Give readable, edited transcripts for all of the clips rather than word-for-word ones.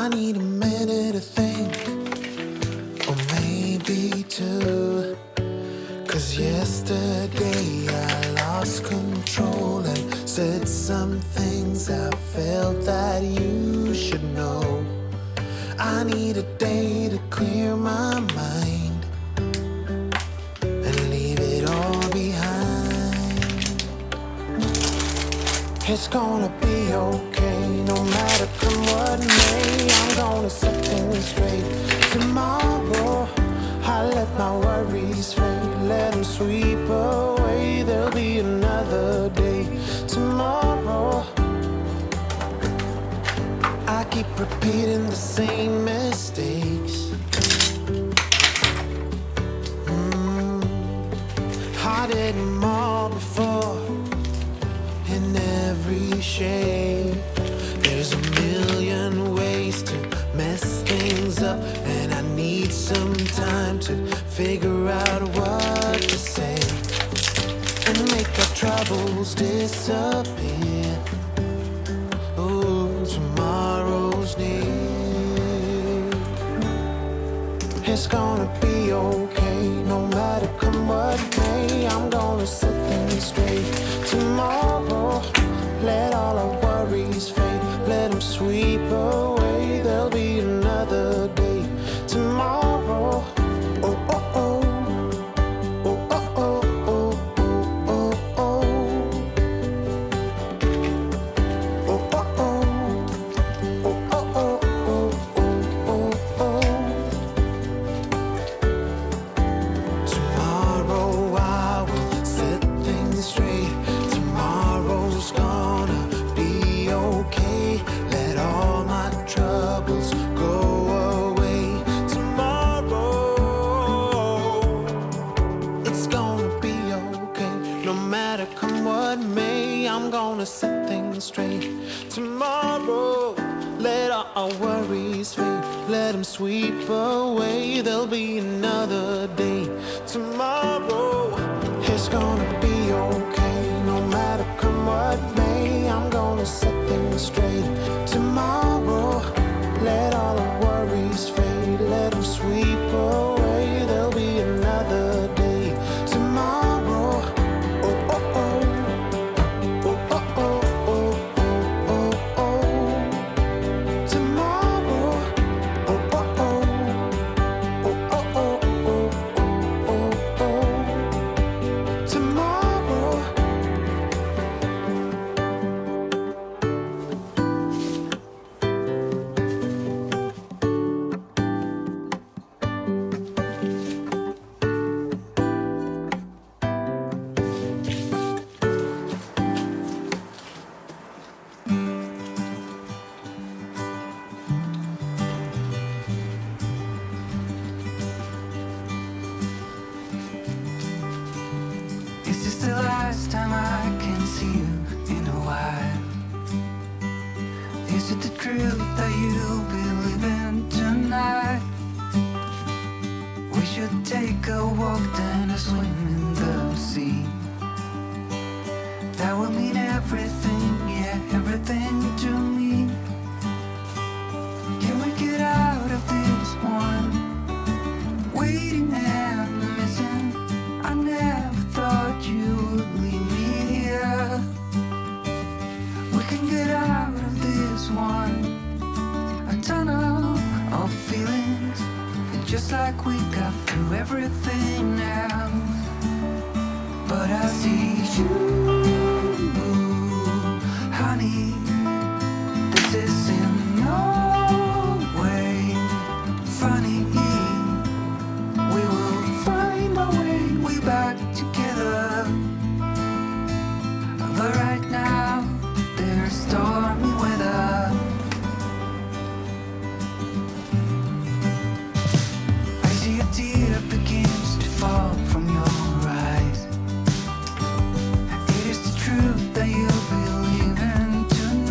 I need a minute to think, or maybe two. 'Cause yesterday I lost control and said some things I felt that you should know. I need a day to clear my mind and leave it all behind. It's gonna be okay, no matter come what may. I'm gonna set things straight tomorrow. I let my worries fade, let them sweep away. There'll be another day tomorrow. I keep repeating the same mistakes. I did them all before, in every shade. There's a million ways to mess things up, and I need some time to figure out what to say and make our troubles disappear. Oh, tomorrow's near. It's gonna be okay, no matter come what may. I'm gonna set things straight tomorrow. Let all our worries fade, let them sweep away. There'll be another day tomorrow. Oh, oh, oh. Oh, oh, oh, oh, oh, oh, oh. Oh, oh, oh. Oh, oh, oh, oh, oh, oh. Tomorrow I will set things straight. Tomorrow's gonna be okay. Let all my troubles go away. Tomorrow it's gonna be okay. No matter come what may, I'm gonna set things straight. Tomorrow, let all our worries fade, let them sweep away. There'll be another day tomorrow. It's gonna be okay, no matter come what may. I'm gonna set things straight tomorrow. Let all our worries fade, let them sweep away. There'll be another day tomorrow. Oh, oh, oh. Oh, oh, oh, oh, oh, oh, oh. Tomorrow. Oh, oh, oh. Oh, oh, oh, oh, oh, oh, oh. Tomorrow. Is this the last time I can see you in a while? Is it the truth that you'll be leaving tonight? We should take a walk, then a swim in the sea. That will mean everything, yeah, everything to me. Can we get out of this one? Waiting and missing. I never thought you would leave me here. We can get out of this one. A tunnel of feelings, just like we got through everything now. But I see you, honey. This is in no way funny. We will find our way back together. But right now, there's stormy weather. I see a tear begins to fall from your eyes. It is the truth that you'll be leaving tonight.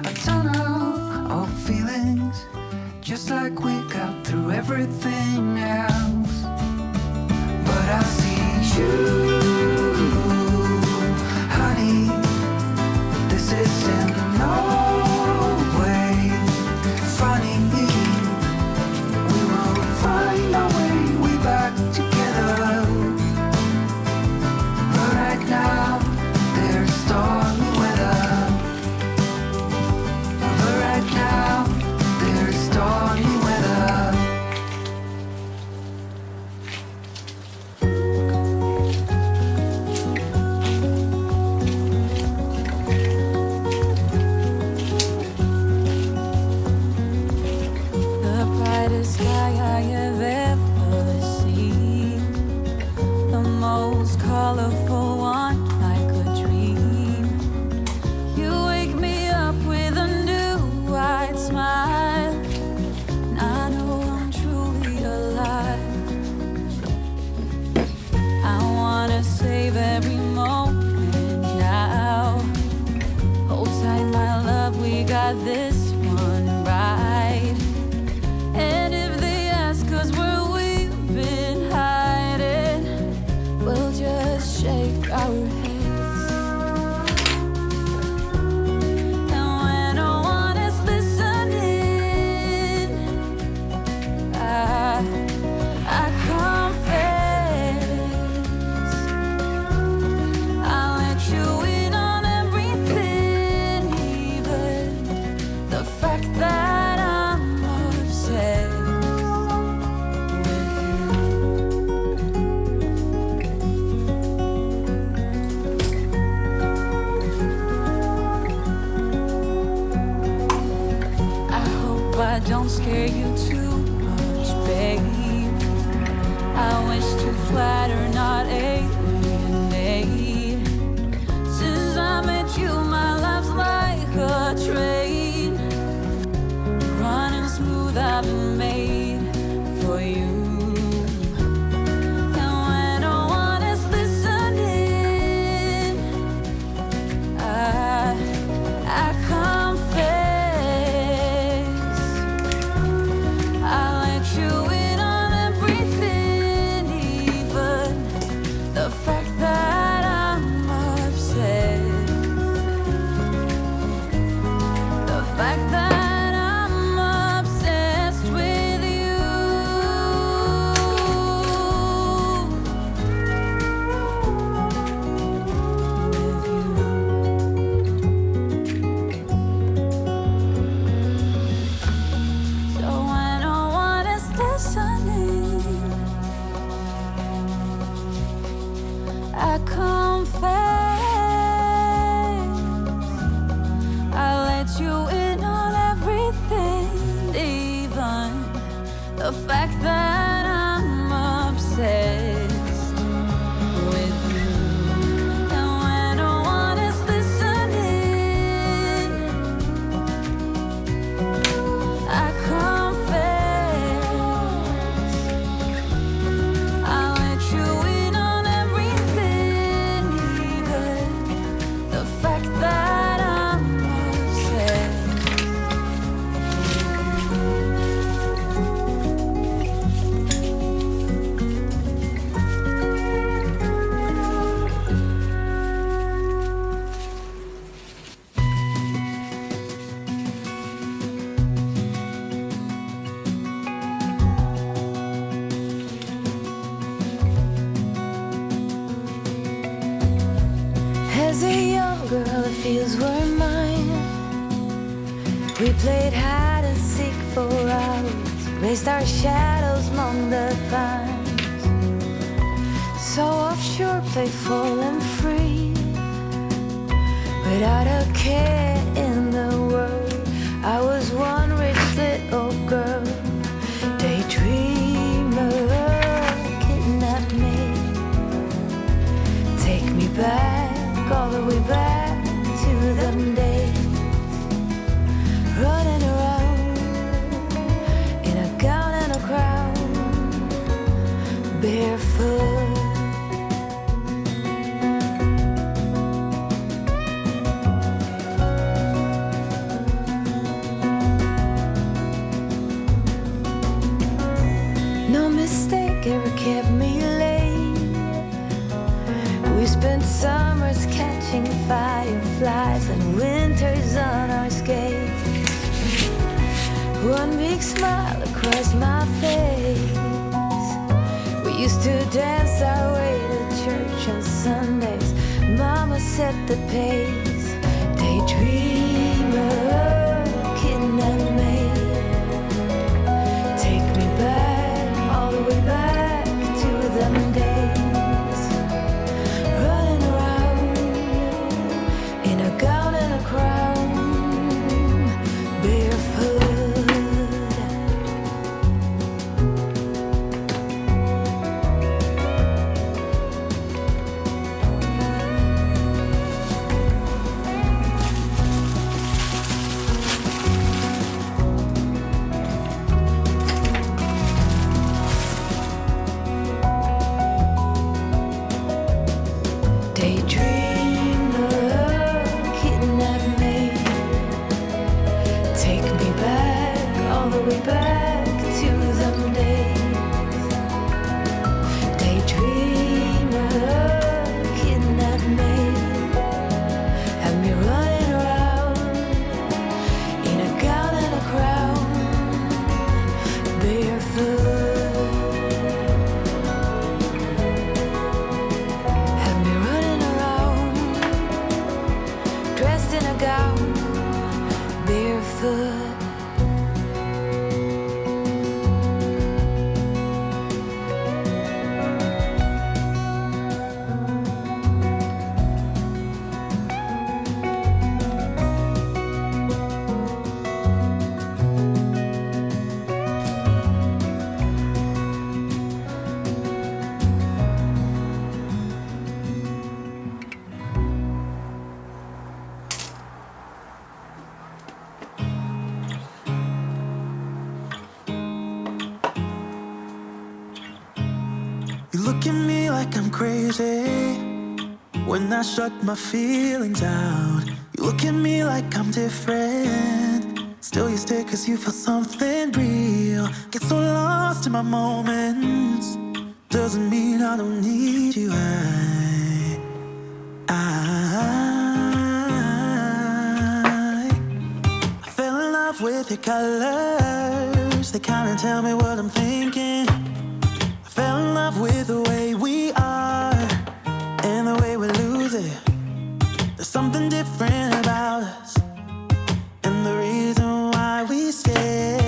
a tunnel of feelings, just like we got through everything else. But I see you, honey. This isn't no way funny. We will find our way back together. But right now there's stormy weather. But right now there's stormy weather. The brightest sky I have ever seen, the most colorful one like a dream. You wake me up with a new white smile, and I know I'm truly alive. I wanna save every moment now. Hold tight, my love, we got this one right. And if they ask us where we've been hiding, we'll just shake our heads. And when no one is listening, I confess, I let you in on everything, even the fact that I'm obsessed with you. I hope I don't scare you too much, babe. I wish to flatter, not alienate. Since I met you, my life's like a train, running smooth, I've been made for you. And when no one is listening, I confess, I let you in on everything, even the fact that I'm obsessed. The fact that I'm obsessed with you. With you. So when no one is listening, I confess, I let you in on everything, even the fact that I'm obsessed with you. And when no one is listening, I confess, I let you in on everything, even the fact that I'm obsessed. As a young girl, it feels we're mine. We played hide and seek for hours, raced our shadows among the pines. So offshore, playful and free, without a care in the world. I was one rich little girl, daydreamer, kidnap me, take me back, all the way back to them days, running around in a gown and a crown, barefoot. one big smile across my face. We used to dance our way to church on Sundays. Mama set the pace. Daydreamer, kidnap me. Take me back, all the way back to them days. Running around in a gown and a crown, barefoot. You look at me like I'm crazy when I shut my feelings out. You look at me like I'm different, still you stay cause you feel something real. Get so lost in my moments, doesn't mean I don't need you. I fell in love with your colors, they kinda tell me what I'm thinking. Fell in love with the way we are and the way we lose it. There's something different about us and the reason why we stay.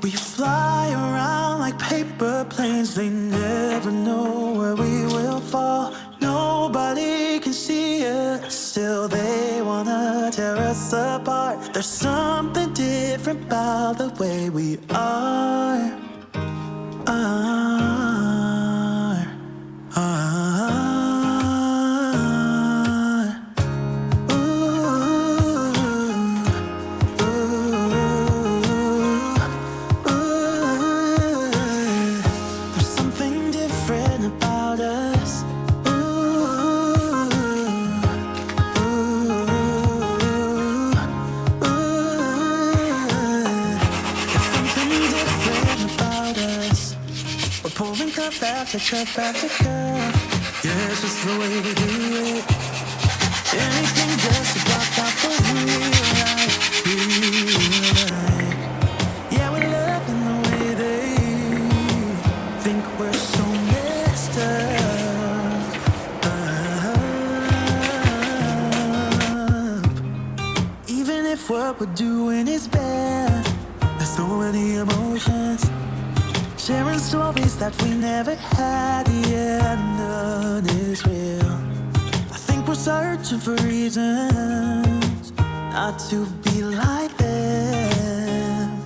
We fly around like paper planes, they never know where we will fall. Nobody can see us, still they wanna tear us apart. There's something different about the way we are. There's something different about us. Pouring cup after cup after cup. Yeah, it's just the way we do it. Anything just to block out the real life. Yeah, we're loving the way they think we're so messed up. Even if what we're doing is bad, there's so many emotions. Sharing stories that we never had, yeah, none is real. I think we're searching for reasons not to be like them.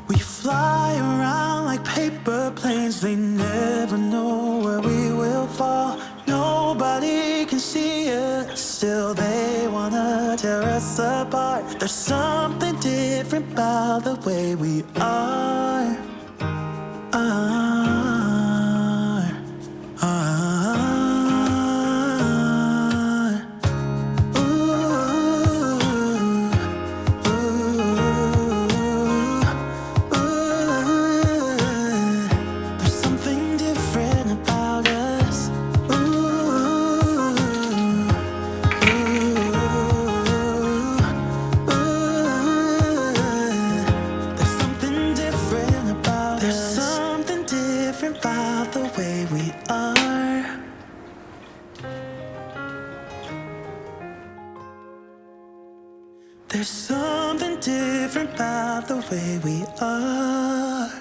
We fly around like paper planes, they never know where we will fall. Nobody can see us, still they wanna tear us apart. There's something different about the way we are. There's something different about us. way we are.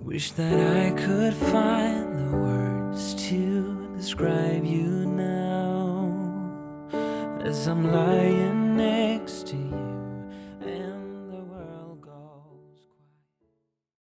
Wish that I could find the words to describe you now, as I'm lying